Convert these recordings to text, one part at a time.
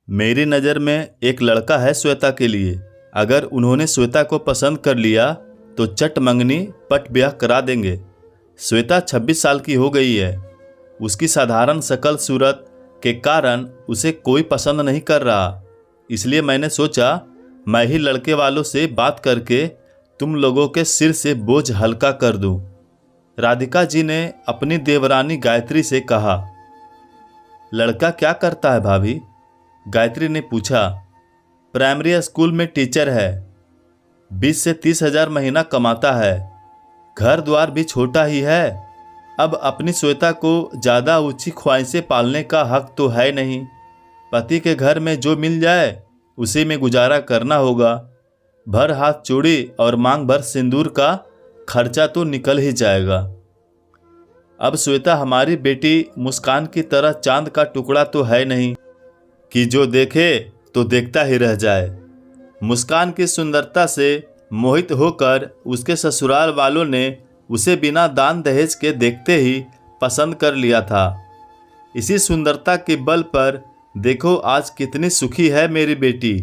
मेरी नज़र में एक लड़का है श्वेता के लिए। अगर उन्होंने श्वेता को पसंद कर लिया तो चट मंगनी पट ब्याह करा देंगे। श्वेता 26 साल की हो गई है। उसकी साधारण शकल सूरत के कारण उसे कोई पसंद नहीं कर रहा। इसलिए मैंने सोचा मैं ही लड़के वालों से बात करके तुम लोगों के सिर से बोझ हल्का कर दूं। राधिका जी ने अपनी देवरानी गायत्री से कहा। लड़का क्या करता है भाभी? गायत्री ने पूछा। प्राइमरी स्कूल में टीचर है। 20 से 30 हजार महीना कमाता है। घर द्वार भी छोटा ही है। अब अपनी श्वेता को ज़्यादा ऊंची ख्वाहिशें पालने का हक तो है नहीं। पति के घर में जो मिल जाए उसी में गुजारा करना होगा। भर हाथ चूड़ी और मांग भर सिंदूर का खर्चा तो निकल ही जाएगा। अब श्वेता हमारी बेटी मुस्कान की तरह चांद का टुकड़ा तो है नहीं कि जो देखे तो देखता ही रह जाए। मुस्कान की सुंदरता से मोहित होकर उसके ससुराल वालों ने उसे बिना दान दहेज के देखते ही पसंद कर लिया था। इसी सुंदरता के बल पर देखो आज कितनी सुखी है मेरी बेटी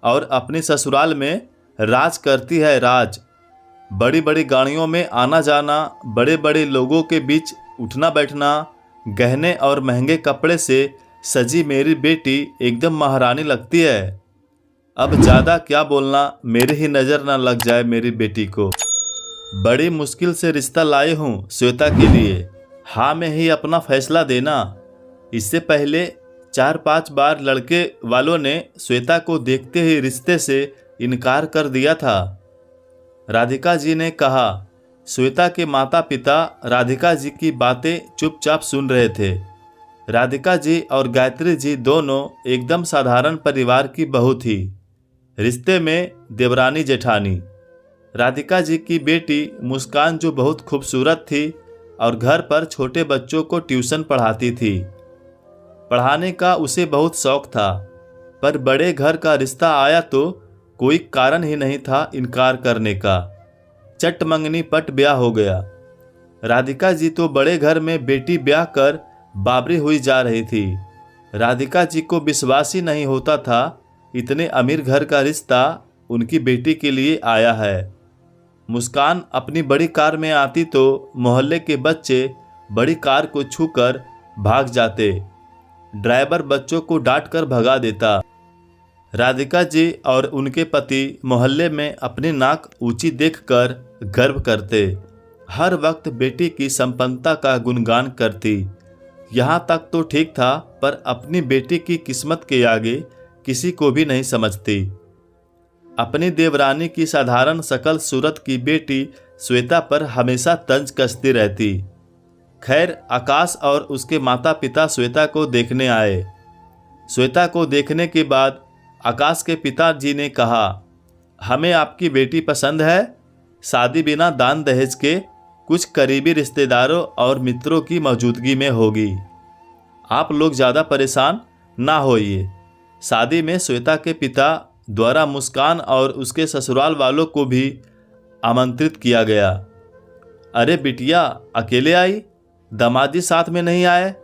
और अपने ससुराल में राज करती है राज। बड़ी बड़ी गाड़ियों में आना जाना, बड़े बड़े लोगों के बीच उठना बैठना, गहने और महंगे कपड़े से सजी मेरी बेटी एकदम महारानी लगती है। अब ज़्यादा क्या बोलना, मेरी ही नज़र ना लग जाए मेरी बेटी को। बड़ी मुश्किल से रिश्ता लाए हूँ श्वेता के लिए। हाँ में ही अपना फैसला देना। इससे पहले 4-5 बार लड़के वालों ने श्वेता को देखते ही रिश्ते से इनकार कर दिया था। राधिका जी ने कहा। श्वेता के माता पिता राधिका जी की बातें चुपचाप सुन रहे थे। राधिका जी और गायत्री जी दोनों एकदम साधारण परिवार की बहू थी। रिश्ते में देवरानी जेठानी। राधिका जी की बेटी मुस्कान जो बहुत खूबसूरत थी और घर पर छोटे बच्चों को ट्यूशन पढ़ाती थी। पढ़ाने का उसे बहुत शौक था, पर बड़े घर का रिश्ता आया तो कोई कारण ही नहीं था इनकार करने का। चट मंगनी पट ब्याह हो गया। राधिका जी तो बड़े घर में बेटी ब्याह कर बाबरी हुई जा रही थी। राधिका जी को विश्वास ही नहीं होता था इतने अमीर घर का रिश्ता उनकी बेटी के लिए आया है। मुस्कान अपनी बड़ी कार में आती तो मोहल्ले के बच्चे बड़ी कार को छूकर भाग जाते। ड्राइवर बच्चों को डांट कर भगा देता। राधिका जी और उनके पति मोहल्ले में अपनी नाक ऊंची देखकर गर्व करते। हर वक्त बेटी की संपन्नता का गुणगान करती। यहाँ तक तो ठीक था, पर अपनी बेटी की किस्मत के आगे किसी को भी नहीं समझती। अपनी देवरानी की साधारण शकल सूरत की बेटी श्वेता पर हमेशा तंज कसती रहती। खैर आकाश और उसके माता पिता श्वेता को देखने आए। श्वेता को देखने के बाद आकाश के पिताजी ने कहा, हमें आपकी बेटी पसंद है। शादी बिना दान दहेज के कुछ करीबी रिश्तेदारों और मित्रों की मौजूदगी में होगी। आप लोग ज़्यादा परेशान ना होइए। शादी में श्वेता के पिता द्वारा मुस्कान और उसके ससुराल वालों को भी आमंत्रित किया गया। अरे बिटिया अकेले आई? दामाद जी साथ में नहीं आए?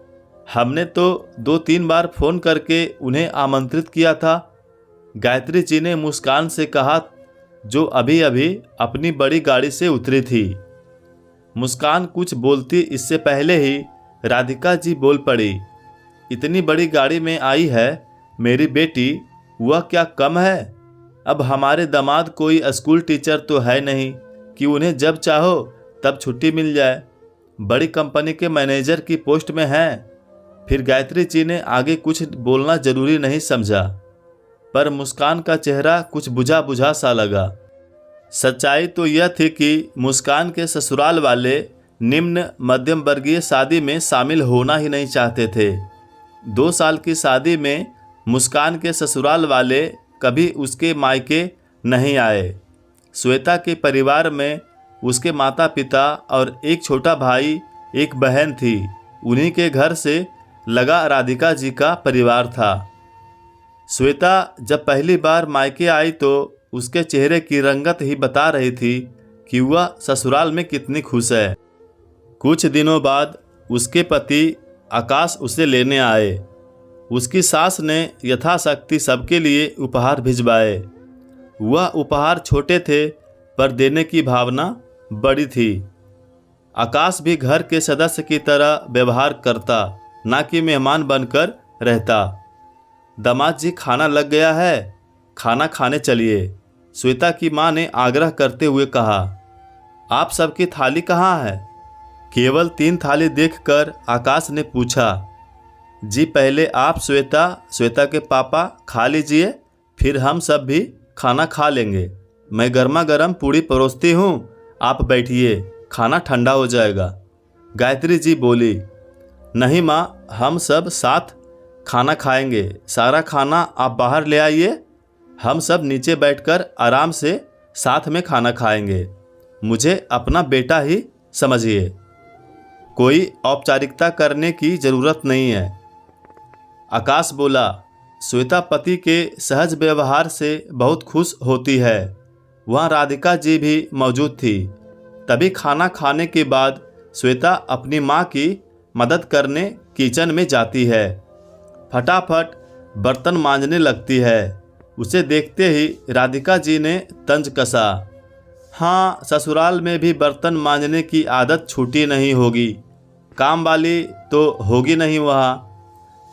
हमने तो 2-3 बार फ़ोन करके उन्हें आमंत्रित किया था। गायत्री जी ने मुस्कान से कहा, जो अभी अभी अपनी बड़ी गाड़ी से उतरी थी। मुस्कान कुछ बोलती इससे पहले ही राधिका जी बोल पड़ी। इतनी बड़ी गाड़ी में आई है मेरी बेटी, वह क्या कम है? अब हमारे दामाद कोई स्कूल टीचर तो है नहीं कि उन्हें जब चाहो तब छुट्टी मिल जाए। बड़ी कंपनी के मैनेजर की पोस्ट में हैं। फिर गायत्री जी ने आगे कुछ बोलना जरूरी नहीं समझा, पर मुस्कान का चेहरा कुछ बुझा बुझा सा लगा। सच्चाई तो यह थी कि मुस्कान के ससुराल वाले निम्न मध्यम वर्गीय शादी में शामिल होना ही नहीं चाहते थे। 2 साल की शादी में मुस्कान के ससुराल वाले कभी उसके मायके नहीं आए। श्वेता के परिवार में उसके माता पिता और एक छोटा भाई एक बहन थी। उन्हीं के घर से लगा राधिका जी का परिवार था। श्वेता जब पहली बार मायके आई तो उसके चेहरे की रंगत ही बता रही थी कि वह ससुराल में कितनी खुश है। कुछ दिनों बाद उसके पति आकाश उसे लेने आए। उसकी सास ने यथाशक्ति सबके लिए उपहार भिजवाए। वह उपहार छोटे थे पर देने की भावना बड़ी थी। आकाश भी घर के सदस्य की तरह व्यवहार करता, ना कि मेहमान बनकर रहता। दामाद जी, खाना लग गया है, खाना खाने चलिए, श्वेता की माँ ने आग्रह करते हुए कहा। आप सबकी थाली कहाँ है? केवल 3 थाली देखकर आकाश ने पूछा। जी पहले आप श्वेता के पापा खा लीजिए, फिर हम सब भी खाना खा लेंगे। मैं गर्मा गर्म पूड़ी परोसती हूँ, आप बैठिए, खाना ठंडा हो जाएगा। गायत्री जी बोली। नहीं माँ, हम सब साथ खाना खाएंगे, सारा खाना आप बाहर ले आइए, हम सब नीचे बैठकर आराम से साथ में खाना खाएंगे। मुझे अपना बेटा ही समझिए, कोई औपचारिकता करने की ज़रूरत नहीं है। आकाश बोला। श्वेता पति के सहज व्यवहार से बहुत खुश होती है। वहाँ राधिका जी भी मौजूद थी। तभी खाना खाने के बाद श्वेता अपनी माँ की मदद करने किचन में जाती है। फटाफट बर्तन मांजने लगती है। उसे देखते ही राधिका जी ने तंज कसा। हाँ, ससुराल में भी बर्तन मांजने की आदत छूटी नहीं होगी, काम वाली तो होगी नहीं वहाँ।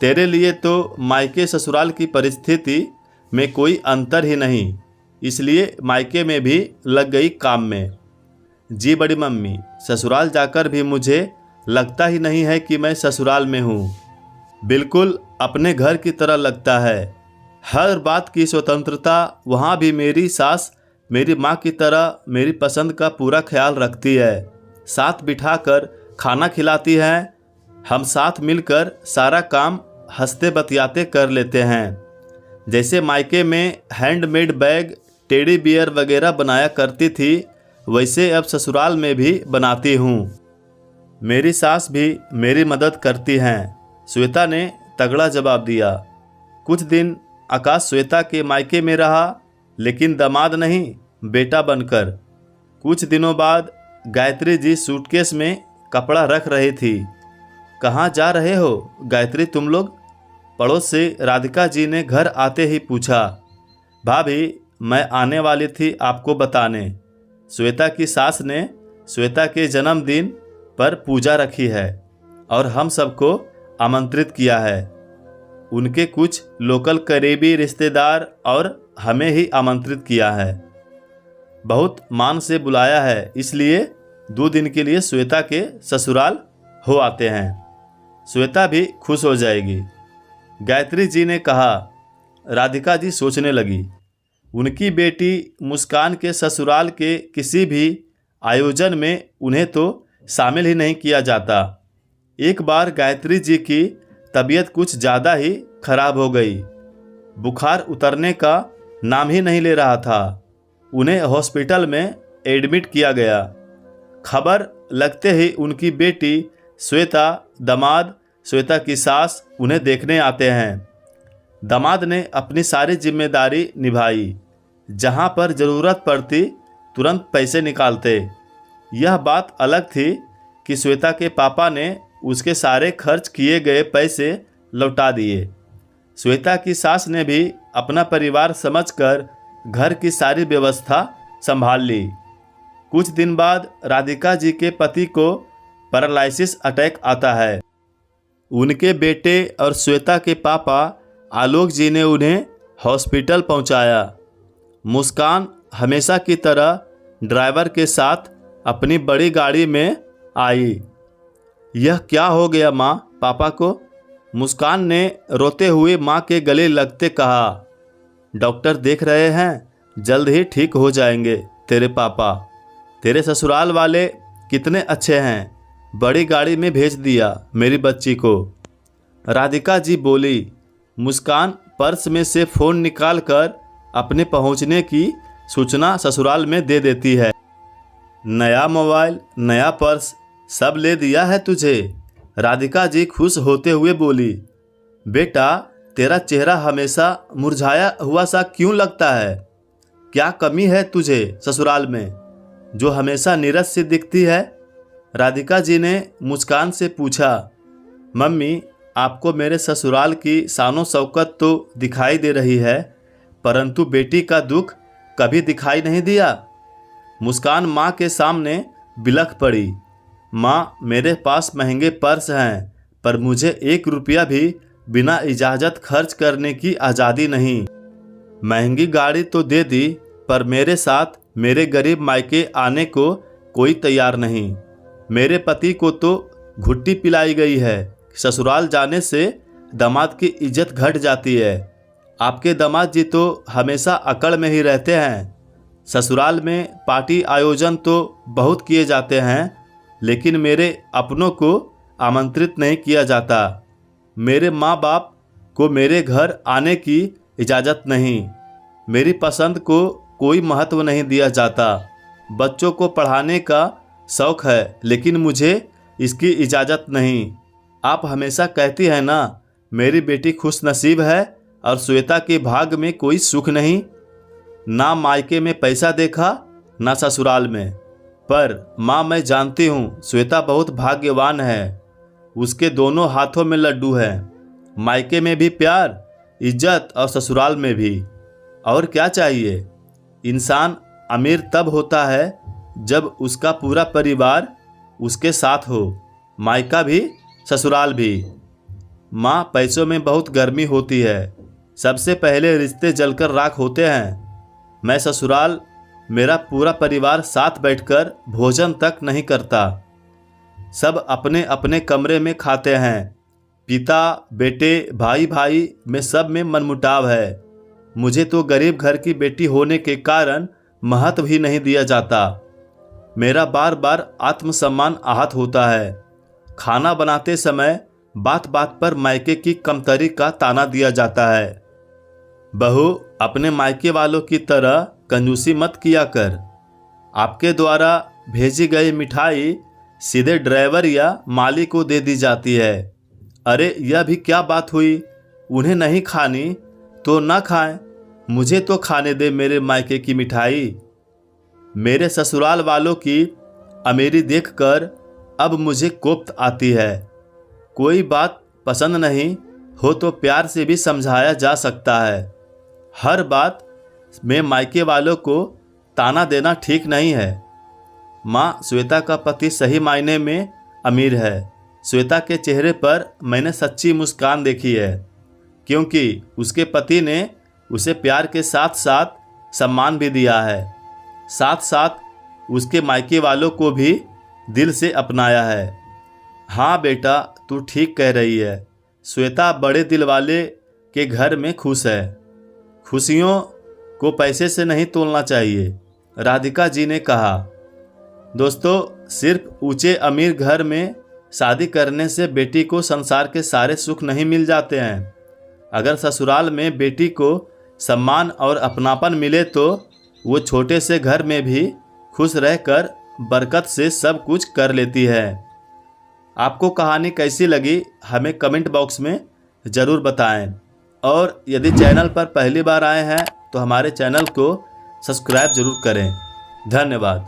तेरे लिए तो मायके ससुराल की परिस्थिति में कोई अंतर ही नहीं, इसलिए मायके में भी लग गई काम में। जी बड़ी मम्मी, ससुराल जाकर भी मुझे लगता ही नहीं है कि मैं ससुराल में हूँ। बिल्कुल अपने घर की तरह लगता है। हर बात की स्वतंत्रता। वहाँ भी मेरी सास मेरी माँ की तरह मेरी पसंद का पूरा ख्याल रखती है। साथ बिठाकर खाना खिलाती है। हम साथ मिलकर सारा काम हंसते बतियाते कर लेते हैं। जैसे मायके में हैंडमेड बैग, टेडी बियर वगैरह बनाया करती थी, वैसे अब ससुराल में भी बनाती हूँ। मेरी सास भी मेरी मदद करती हैं, श्वेता ने तगड़ा जवाब दिया। कुछ दिन आकाश श्वेता के मायके में रहा, लेकिन दामाद नहीं, बेटा बनकर। कुछ दिनों बाद गायत्री जी सूटकेस में कपड़ा रख रही थी। कहाँ जा रहे हो गायत्री तुम लोग? पड़ोस से राधिका जी ने घर आते ही पूछा। भाभी, मैं आने वाली थी आपको बताने। श्वेता की सास ने श्वेता के जन्मदिन पर पूजा रखी है और हम सबको आमंत्रित किया है। उनके कुछ लोकल करीबी रिश्तेदार और हमें ही आमंत्रित किया है। बहुत मान से बुलाया है, इसलिए 2 दिन के लिए श्वेता के ससुराल हो आते हैं। श्वेता भी खुश हो जाएगी, गायत्री जी ने कहा। राधिका जी सोचने लगी। उनकी बेटी मुस्कान के ससुराल के किसी भी आयोजन में उन्हें तो शामिल ही नहीं किया जाता। एक बार गायत्री जी की तबीयत कुछ ज़्यादा ही खराब हो गई। बुखार उतरने का नाम ही नहीं ले रहा था। उन्हें हॉस्पिटल में एडमिट किया गया। खबर लगते ही उनकी बेटी श्वेता, दामाद, श्वेता की सास उन्हें देखने आते हैं। दामाद ने अपनी सारी जिम्मेदारी निभाई। जहां पर ज़रूरत पड़ती तुरंत पैसे निकालते। यह बात अलग थी कि श्वेता के पापा ने उसके सारे खर्च किए गए पैसे लौटा दिए। श्वेता की सास ने भी अपना परिवार समझकर घर की सारी व्यवस्था संभाल ली। कुछ दिन बाद राधिका जी के पति को पैरालिसिस अटैक आता है। उनके बेटे और श्वेता के पापा आलोक जी ने उन्हें हॉस्पिटल पहुंचाया। मुस्कान हमेशा की तरह ड्राइवर के साथ अपनी बड़ी गाड़ी में आई। यह क्या हो गया माँ पापा को? मुस्कान ने रोते हुए माँ के गले लगते कहा। डॉक्टर देख रहे हैं, जल्द ही ठीक हो जाएंगे तेरे पापा। तेरे ससुराल वाले कितने अच्छे हैं, बड़ी गाड़ी में भेज दिया मेरी बच्ची को। राधिका जी बोली। मुस्कान पर्स में से फ़ोन निकालकर अपने पहुंचने की सूचना ससुराल में दे देती है। नया मोबाइल, नया पर्स, सब ले दिया है तुझे? राधिका जी खुश होते हुए बोली। बेटा, तेरा चेहरा हमेशा मुरझाया हुआ सा क्यों लगता है? क्या कमी है तुझे ससुराल में जो हमेशा नीरस सी दिखती है? राधिका जी ने मुस्कान से पूछा। मम्मी, आपको मेरे ससुराल की शानो शौकत तो दिखाई दे रही है, परंतु बेटी का दुख कभी दिखाई नहीं दिया। मुस्कान माँ के सामने बिलख पड़ी। माँ, मेरे पास महंगे पर्स हैं, पर मुझे 1 रुपया भी बिना इजाज़त खर्च करने की आज़ादी नहीं। महंगी गाड़ी तो दे दी, पर मेरे साथ मेरे गरीब मायके आने को कोई तैयार नहीं। मेरे पति को तो घुट्टी पिलाई गई है। ससुराल जाने से दामाद की इज्जत घट जाती है। आपके दामाद जी तो हमेशा अकड़ में ही रहते हैं। ससुराल में पार्टी आयोजन तो बहुत किए जाते हैं, लेकिन मेरे अपनों को आमंत्रित नहीं किया जाता। मेरे माँ बाप को मेरे घर आने की इजाज़त नहीं। मेरी पसंद को कोई महत्व नहीं दिया जाता। बच्चों को पढ़ाने का शौक़ है, लेकिन मुझे इसकी इजाज़त नहीं। आप हमेशा कहती हैं ना, मेरी बेटी खुश नसीब है और श्वेता के भाग में कोई सुख नहीं। ना मायके में पैसा देखा, ना ससुराल में। पर माँ, मैं जानती हूँ श्वेता बहुत भाग्यवान है। उसके दोनों हाथों में लड्डू हैं। मायके में भी प्यार, इज्जत और ससुराल में भी। और क्या चाहिए? इंसान अमीर तब होता है जब उसका पूरा परिवार उसके साथ हो, मायका भी ससुराल भी। माँ, पैसों में बहुत गर्मी होती है। सबसे पहले रिश्ते जलकर राख होते हैं। मैं ससुराल मेरा पूरा परिवार साथ बैठकर भोजन तक नहीं करता। सब अपने अपने कमरे में खाते हैं। पिता बेटे, भाई भाई में सब में मनमुटाव है। मुझे तो गरीब घर की बेटी होने के कारण महत्व ही नहीं दिया जाता। मेरा बार बार आत्मसम्मान आहत होता है। खाना बनाते समय बात बात पर मायके की कमतरी का ताना दिया जाता है। बहू, अपने मायके वालों की तरह कंजूसी मत किया कर। आपके द्वारा भेजी गई मिठाई सीधे ड्राइवर या माली को दे दी जाती है। अरे, यह भी क्या बात हुई? उन्हें नहीं खानी तो ना खाएं, मुझे तो खाने दे मेरे मायके की मिठाई। मेरे ससुराल वालों की अमीरी देखकर अब मुझे कोफ्त आती है। कोई बात पसंद नहीं हो तो प्यार से भी समझाया जा सकता है। हर बात में मायके वालों को ताना देना ठीक नहीं है। माँ, श्वेता का पति सही मायने में अमीर है। श्वेता के चेहरे पर मैंने सच्ची मुस्कान देखी है, क्योंकि उसके पति ने उसे प्यार के साथ साथ सम्मान भी दिया है। साथ साथ उसके मायके वालों को भी दिल से अपनाया है। हाँ बेटा, तू ठीक कह रही है। श्वेता बड़े दिल वाले के घर में खुश है। खुशियों को पैसे से नहीं तोलना चाहिए, राधिका जी ने कहा। दोस्तों, सिर्फ ऊंचे अमीर घर में शादी करने से बेटी को संसार के सारे सुख नहीं मिल जाते हैं। अगर ससुराल में बेटी को सम्मान और अपनापन मिले तो वो छोटे से घर में भी खुश रहकर बरकत से सब कुछ कर लेती है। आपको कहानी कैसी लगी हमें कमेंट बॉक्स में ज़रूर बताएं। और यदि चैनल पर पहली बार आए हैं तो हमारे चैनल को सब्सक्राइब ज़रूर करें। धन्यवाद।